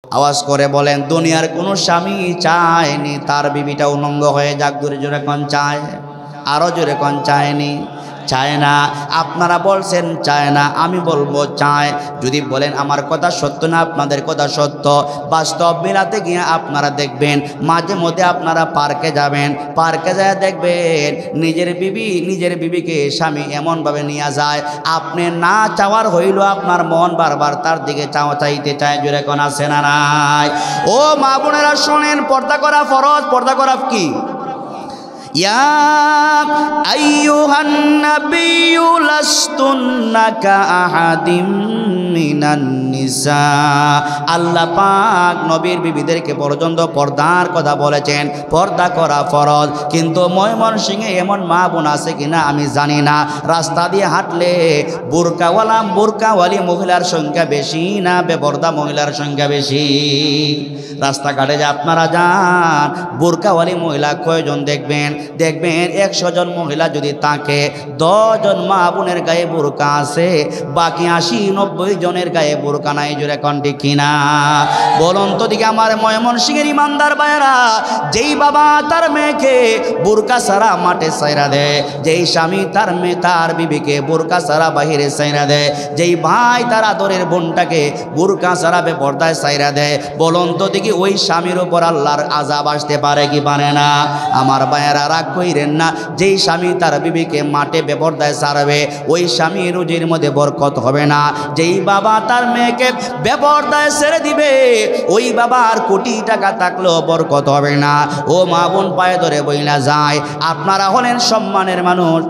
আওয়াজ করে বলেন, দুনিয়ার কোনো স্বামী চায়নি তার বিবিটা উলঙ্গ হয়ে যাক। জোরে কোন চায়? আরো জোরে কোন চায়নি? চায় না। আপনারা বলছেন চায় না, আমি বলবো চায়। যদি বলেন আমার কথা সত্য না আপনাদের কথা সত্য, বাস্তব মিলাতে গিয়ে আপনারা দেখবেন মাঝে মধ্যে আপনারা পার্কে যাবেন, পার্কে যায় দেখবেন নিজের বিবিকে স্বামী এমনভাবে নিয়ে যায়, আপনি না চাওয়ার হইল আপনার মন বারবার তার দিকে চাইতে চায়। জোরে কোন আছে না নাই? ও মা বোনেরা শোনেন, পর্দা করা ফরজ। পর্দা করা কি? ইয়া আইয়ুহান নাবিয়্যু লাস্তুন্না কাআহাদিম মিনান নিসা। আল্লাহ পাক নবীর বিবিদেরকে পর্যন্ত পর্দার কথা বলেছেন, পর্দা করা ফরজ। কিন্তু ময়মনসিংহে এমন মা বোন আছে কিনা আমি জানি না, রাস্তা দিয়ে হাঁটলে বোরকাওয়ালি মহিলার সংখ্যা বেশি না বেপর্দা মহিলার সংখ্যা বেশি? রাস্তাঘাটে যে আপনারা যান, বোরকাওয়ালি মহিলা কয়জন দেখবেন? 100 জন মহিলা যদি তাকে 10 জন মা বোনের গায়ে বোরকা আছে, বাকি 80-90 জনের গায়ে বোরকা নাই। জোরে কোন ঠিক কিনা? বলুন তো দিকে আমার ময়মনসিংহের ইমানদার ভাইয়েরা, যেই বাবা তার মেয়েকে বোরকা ছাড়া মাঠে ছাইরা দেয়, যেই স্বামী তার বিবিকে বোরকা ছাড়া বাহিরে ছাইরা দেয়, যেই ভাই তার আদরের বোনটাকে বোরকা ছাড়া বেপর্দায় ছাইরা দেয়, বলুন তো দিকে ওই স্বামীর উপর আল্লাহর আযাব আসতে পারে কি পারে না? আমার ভাইয়েরা রাগ কইরেন না, যেই স্বামী তার বিবিকে মাঠে বেপর্দায় ছাড়বে ওই স্বামী রুজির মধ্যে বরকত হবে না। যেই বাবা তার মেয়েকে বেপর্দায় ছেড়ে দিবে ওই বাবার কোটি টাকা থাকলেও বরকত হবে না। ও মা বোন পায়ে ধরে বইলা যায়, আপনারা হলেন সম্মানের মানুষ,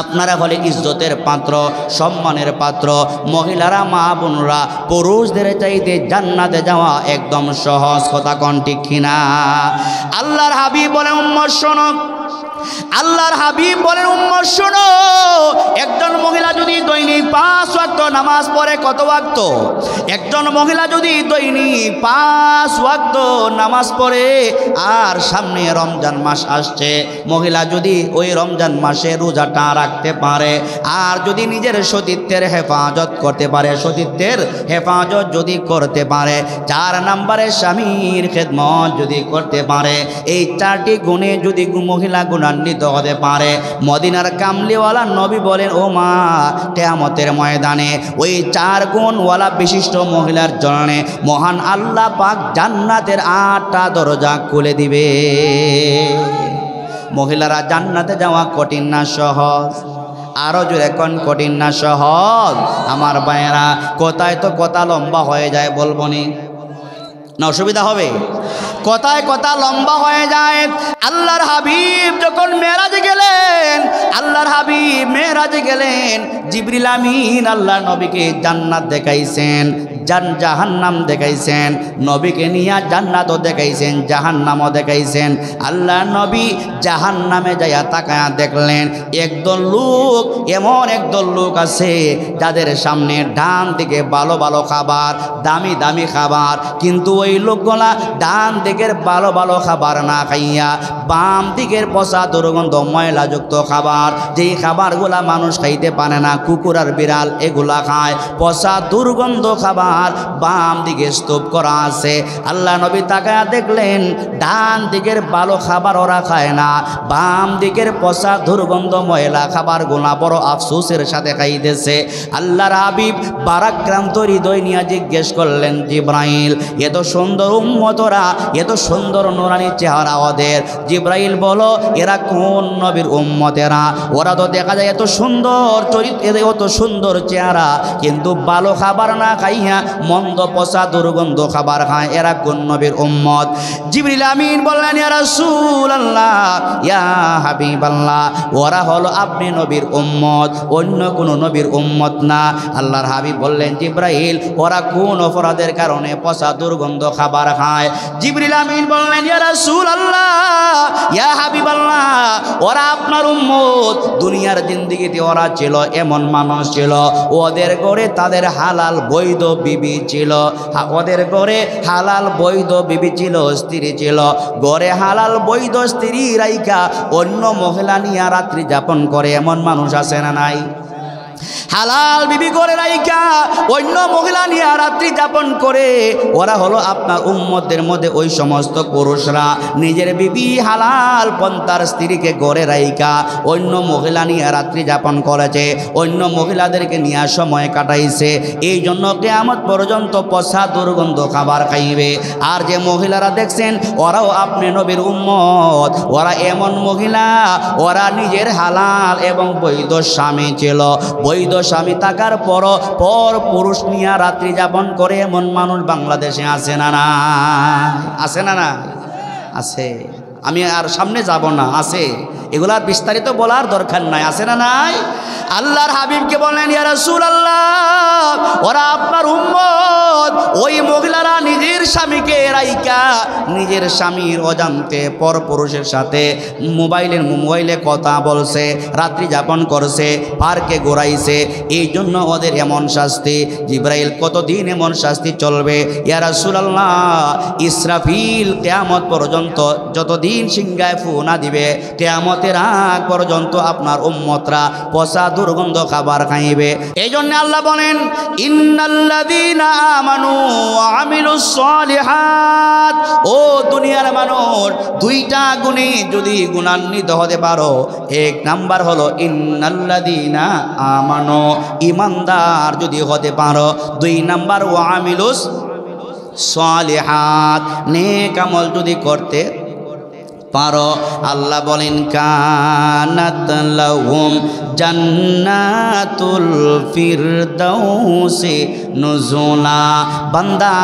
আপনারা হলে ইজ্জতের পাত্র, সম্মানের পাত্র। মহিলারা মা বোনরা পুরুষদের চাইতে জান্নাতে যাওয়া একদম সহজ। কথা কোন ঠিক কিনা? আল্লাহর হাবিব বলেন উম্মত শোনো, আল্লাহর হাবিব বলেন উম্মত শোনো, একজন মহিলা যদি দৈনিক 5 ওয়াক্ত নামাজ পড়ে, কত ওয়াক্ত? একজন মহিলা যদি দৈনিক 5 ওয়াক্ত নামাজ পড়ে, আর সামনে রমজান মাস আসছে, মহিলা যদি ওই রমজান মাসে রোজাটা রাখতে পারে, আর যদি নিজের সতীত্বের হেফাজত করতে পারে, সতীত্বের হেফাজত যদি করতে পারে, 4 নম্বরে স্বামীর খেদমত যদি করতে পারে, এই 4টি গুণে যদি মহিলা গুণান্বিত হতে পারে, মদিনার কামলিওয়ালা নবী বলেন ও মা, কিয়ামতের ময়দানে ওই 4 গুণওয়ালা বিশিষ্ট মহিলার জন্য মহান আল্লাহ পাক জান্নাতের 8টা দরজা খুলে দিবে। মহিলারা জান্নাতে যাওয়া কঠিন না সহজ? আরো জোরে কোন কঠিন না সহজ? আমার ভাইয়েরা, কথায় তো কথা লম্বা হয়ে যায়, বলবো নি না অসুবিধা হবে? কথায় কথা লম্বা হয়ে যায়। আল্লাহর হাবিব যখন মেরাজে গেলেন, আল্লাহর হাবিব মেরাজে গেলেন, জিবরিল আমিন আল্লাহ নবীকে জান্নাত দেখাইছেন, জাহান্নাম দেখাইছেন, নবীকে নিয়ে জান্নাতও দেখাইছেন, জাহান্নামও দেখাইছেন। আল্লাহ নবী জাহান্নামে যাইয়া তাকায়া দেখলেন একদল লোক, এমন একদল লোক আছে যাদের সামনে ডান দিকে ভালো ভালো খাবার, দামি দামি খাবার, কিন্তু ওই লোকগুলা ডান দিকের ভালো ভালো খাবার না খাইয়া বাম দিকের পচা দুর্গন্ধ ময়লাযুক্ত খাবার, যেই খাবারগুলা মানুষ খাইতে পারে না, কুকুর আর বিড়াল এগুলা খায়, পচা দুর্গন্ধ খাবার বাম দিকে স্তূপ করা আছে। আল্লাহ নবী তাকায়া দেখলেন ডান দিকের ভালো খাবার ওরা খায় না, বাম দিকের পচা দুর্গন্ধ ময়লা খাবারগুলা বড় আফসোসের সাথে খাইতেছে। আল্লাহর হাবিব বারাক্রান্ত হৃদয় নিয়ে জিজ্ঞেস করলেন, জিব্রাইল, এত সুন্দর উম্মতরা, এত সুন্দর নুরানি চেহারা ওদের, জিব্রাইল বলো এরা কোন নবীর উম্মতেরা? ওরা তো দেখা যায় এত সুন্দর চরিত্র, এত সুন্দর চেহারা, কিন্তু ভালো খাবার না খাইয়া মন্দ পচা দুর্গন্ধ খাবার খায়, এরা কোন নবীর উম্মত? জিবরিল আমিন বললেন, ইয়া রাসূলুল্লাহ, ইয়া হাবিবাল্লাহ, ওরা হলো আপনি নবীর উম্মত, অন্য কোন নবীর উম্মত না। আল্লাহর হাবিব বললেন, জিব্রাইল, ওরা কোন অপরাধের কারণে পচা দুর্গন্ধ খাবার খায়? জিবরিল আমিন বললেন, ইয়া রাসূলুল্লাহ, ইয়া হাবিবাল্লাহ, ওরা আপনার উম্মত। দুনিয়ার জিন্দেগিতে ওরা ছিল এমন মানুষ ছিল, ওদের ঘরে তাদের হালাল বৈধ বিবি ছিল, ওদের ঘরে হালাল বৈধ বিবি ছিল, স্ত্রী ছিল, ঘরে হালাল বৈধ স্ত্রী রাইকা অন্য মহিলা নিয়ে রাত্রি যাপন করে এমন মানুষ আছে না নাই? হালাল বিবি করে রাইকা অন্য মহিলা নিয়ে রাত্রি যাপন করে, ওরা হলো আপনার উম্মতদের মধ্যে ওই সমস্ত পুরুষরা নিজের বিবি হালাল পন্থার স্ত্রীকে গড়ে রাইকা অন্য মহিলা নিয়ে রাত্রি যাপন করেছে, অন্য মহিলাদেরকে নিয়ে সময় কাটাইছে। এই জন্য কিয়ামত পর্যন্ত পচা দুর্গন্ধ খাবার খাইবে। আর যে মহিলারা দেখছেন ওরাও আপনি নবীর উম্মত, ওরা এমন মহিলা, ওরা নিজের হালাল এবং বৈধ স্বামী ছিল, বৈধ স্বামী থাকার পর পুরুষ নিয়ে রাত্রি যাপন করে এমন মানুষ বাংলাদেশে আছে না না? আছে না না? আছে। আমি আর সামনে যাব না, আছে। এগুলার বিস্তারিত বলার দরকার নাই, আছে না নাই? আল্লাহর হাবিবকে বলেন, ইয়া রাসূলুল্লাহ, ওরা আপনার উম্মত। ওই মহিলারা নিজের স্বামীকে রাইকা নিজের স্বামীর অজান্তে পরপুরুষের সাথে মোবাইলে কথা বলছে, রাত্রি যাপন করছে, পার্কে ঘোরাইছে। এই জন্য ওদের এমন শাস্তি। জিবরাইল, কতদিন এমন শাস্তি চলবে? ইয়া রাসূলুল্লাহ, ইসরাফিল কিয়ামত পর্যন্ত যতদিন সিংহায় ফু না দিবে, কিয়ামতের আগ পর্যন্ত আপনার উম্মতরা পচা দুর্গন্ধ খাবার খাইবে। এই জন্য আল্লাহ বলেন, ইন্নাল্লাযীনা আমানু ওয়া আমিলুস সালিহাত। ও দুনিয়ার মানুষ, দুইটা গুণে যদি গুণান্বিত হতে পারো, এক নাম্বার হলো ইন্নাল্লাযীনা আমানু, ইমানদার যদি হতে পারো। দুই নাম্বার ওয়া আমিলুস সালিহাত, নেক আমল যদি করতে পারো। আল্লাহ বলেন, কানাত লাহুম জান্নাতুল ফিরদাউসি নুজুলা। বান্দা,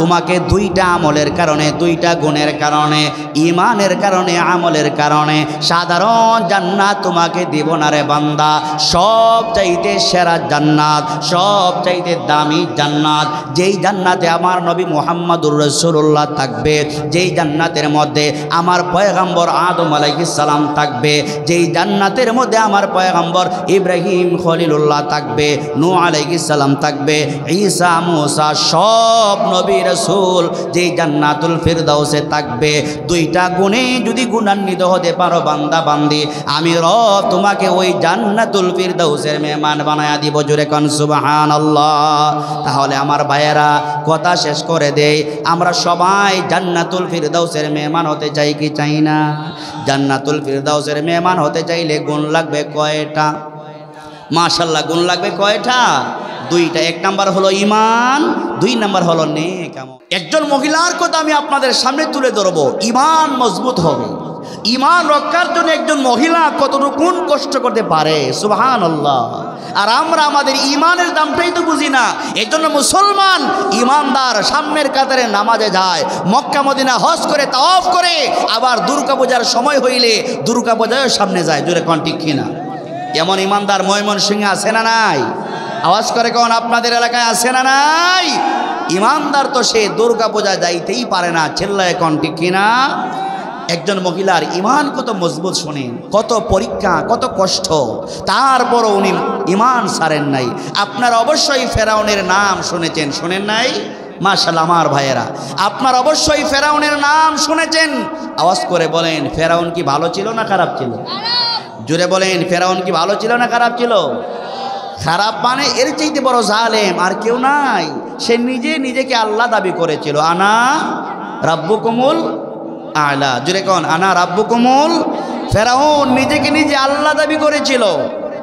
তোমাকে দুইটা আমলের কারণে, দুইটা গুণের কারণে, ইমানের কারণে, আমলের কারণে সাধারণ জান্নাত তোমাকে দিব না রে বান্দা। সব চাইতে সেরা জান্নাত, সব চাইতে দামি জান্নাত, যেই জান্নাতে আমার নবী মুহাম্মদুর রাসূলুল্লাহ থাকবে, যেই জান্নাতের মধ্যে আমার পয়গম্বর আদম আলাইহিস সালাম থাকবে, যেই জান্নাতের মধ্যে আমার পয়গম্বর ইব্রাহিম খলিলুল্লাহ থাকবে, নূহ আলাইহিস সালাম থাকবে, ঈসা মুসা, সব নবী রাসূল যেই জান্নাতুল ফিরদাউসে থাকবে। দুইটা গুণে যদি গুণান্বিত হতে পারো বান্দা বান্দি, আমি রব তোমাকে ওই জান্নাতুল ফিরদাউসের মেহমান বানায়া দিব। জোরে কোন সুবহানাল্লাহ। তাহলে আমার ভাইয়েরা, কথা শেষ করে দেই, আমরা সবাই জান্নাতুল ফিরদাউসের মেহমান হতে চাই কি চাই না? জান্নাতুল ফিরদাউসের মেহমান হতে চাইলে গুণ লাগবে কয়টা? মাশাআল্লাহ, গুণ লাগবে কয়টা? দুইটা। এক নাম্বার হলো ইমান, দুই নাম্বার হলো নেক আমল। একজন মহিলার কথা আমি আপনাদের সামনে তুলে ধরবো, ইমান মজবুত হবে। ইমান রক্ষার জন্য একজন মহিলা কতটুকু কষ্ট করতে পারে, সুবহানাল্লাহ। আর আমরা আমাদের ইমানের দামটাই তো বুঝি না। এই জন্য মুসলমান ইমানদার সামনের কাতারে নামাজে যায়, মক্কা মদিনা হজ করে, তাওয়াফ করে, আবার দুর্গাপূজার সময় হইলে দুর্গাপূজায় সামনে যায়। জোরে কোন ঠিক কিনা? এমন ইমানদার ময়মনসিংহে আছে না নাই? আওয়াজ করে কোন আপনাদের এলাকায় আছে না নাই? ইমানদার তো সে দুর্গাপূজা যাইতেই পারে না। চিল্লায় কোন ঠিক কিনা? একজন মহিলার ইমান কত মজবুত শোনেন, কত পরীক্ষা, কত কষ্ট, তারপরও উনি ইমান ছাড়েন নাই। আপনারা অবশ্যই ফেরাউনের নাম শুনেছেন, শোনেন নাই? মাশাআল্লাহ আমার ভাইয়েরা, আপনারা অবশ্যই ফেরাউনের নাম শুনেছেন। আওয়াজ করে বলেন, ফেরাউন কি ভালো ছিল না খারাপ ছিল? জোরে বলেন, ফেরাউন কি ভালো ছিল না খারাপ ছিল? খারাপ মানে এর চাইতে বড় জালেম আর কেউ নাই। সে নিজেকে আল্লাহ দাবি করেছিল, আনা রাব্বুকুমুল আলা। জোরে কোন আনা রাব্বুকুমুল। ফেরাউন নিজেকে নিজে আল্লাহ দাবি করেছিল।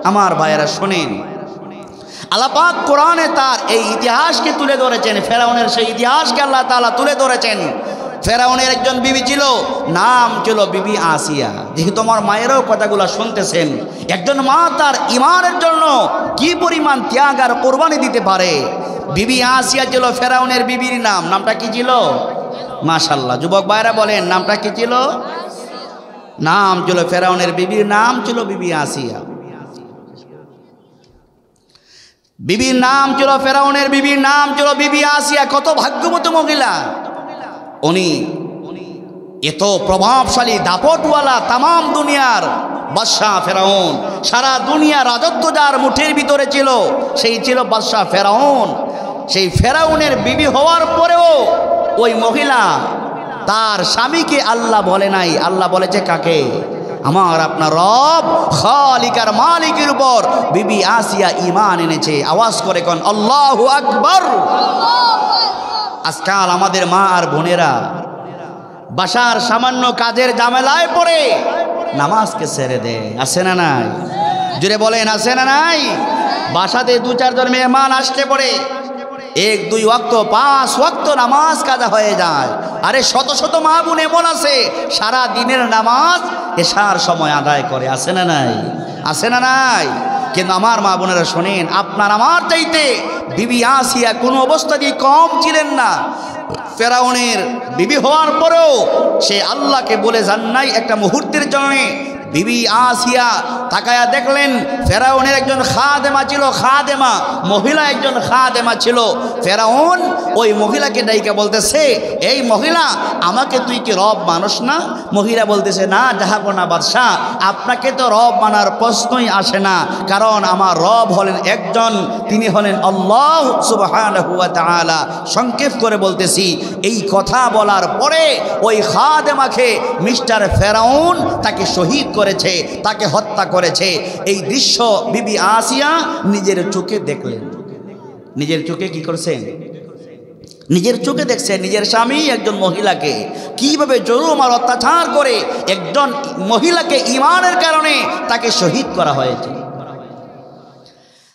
আমার ভাইয়েরা শোনেন, আল্লাহ পাক কোরআনে তার এই ইতিহাসকে তুলে ধরেছেন। ফেরাউনের সেই ইতিহাসকে আল্লাহ তাআলা তুলে ধরেছেন। ফেরাউনের একজন বিবি ছিল, নাম ছিল বিবি আসিয়া। যেহেতু আমার মায়েরাও কথাগুলো শুনতেছেন, একজন মা তার ইমানের জন্য কি পরিমাণ ত্যাগ আর কোরবানি দিতে পারে। বিবি আসিয়া ছিল ফেরাউনের বিবির নাম। নামটা কি ছিল? মাশাআল্লাহ, যুবক ভাইরা বলেন, নামটা কি ছিল? নাম ছিল ফেরাউনের বিবির নাম ছিল বিবি আসিয়া। বিবির নাম ছিল ফেরাউনের বিবির নাম ছিল বিবি আসিয়া। কত ভাগ্যবতী মহিলা উনি! এত প্রভাবশালী, দাপটওয়ালা, তামাম দুনিয়ার বাদশাহ ফেরাউন। সারা দুনিয়া রাজত্ব যার মুঠের ভিতরে ছিল, সেই ছিল বাদশাহ ফেরাউন। সেই ফেরাউনের বিবি হওয়ার পরেও ওই মহিলা তার স্বামীকে আল্লাহ বলে নাই। আল্লাহ বলেছে কাকে? আমার আপনার রব খালিকার মালিকের উপর বিবি আসিয়া ঈমান এনেছে। আওয়াজ করে কোন আল্লাহু আকবার। আজকাল আমাদের মা আর বোনেরা বাসার সামান্য কাজের ঝামেলায় পড়ে নামাজকে ছেড়ে দেয়। আছে না নাই? জুড়ে বলেন আছে না নাই? বাসাতে 2-4 জন মেহমান আসলে পড়ে 1-2 ওয়াক্ত 5 ওয়াক্ত নামাজ কাজা হয়ে যায়। আরে শত শত মা বোন এমন আছে সারা দিনের নামাজ এশার সময় আদায় করে। আছে না নাই? আছে না নাই? কিন্তু আমার মা বোনেরা শোনেন, আপনার আমার চাইতে বিবি আসিয়া কোনো অবস্থাতেই কম ছিলেন না। ফেরাউনের বিবি হওয়ার পরেও সে আল্লাহকে বলে যান নাই একটা মুহূর্তের জন্য। বিবি আসিয়া তাকায়া দেখলেন ফেরাউনের একজন খাদেমা ছিল, খাদেমা মহিলা একজন খাদেমা ছিল। ফেরাউন ওই মহিলাকে ডাইকা বলতেছে, এই মহিলা আমাকে তুই কি রব মানুষ না? মহিলা বলতেছে, না জাহাপনা বাদশাহ, আপনাকে তো রব মানার প্রশ্নই আসে না, কারণ আমার রব হলেন একজন, তিনি হলেন আল্লাহ সুবহানাহু ওয়া তাআলা। সংক্ষেপ করে বলতেছি, এই কথা বলার পরে ওই খাদেমাকে মিস্টার ফেরাউন তাকে শহীদ করেছে, তাকে হত্যা করেছে। এই দৃশ্য বিবি আসিয়া নিজের চোখে দেখলেন। নিজের চোখে কি করছেন? নিজের চোখে দেখছেন নিজের স্বামী একজন মহিলাকে কিভাবে জুলুম আর অত্যাচার করে একজন মহিলাকে ঈমানের কারণে তাকে শহীদ করা হয়েছে।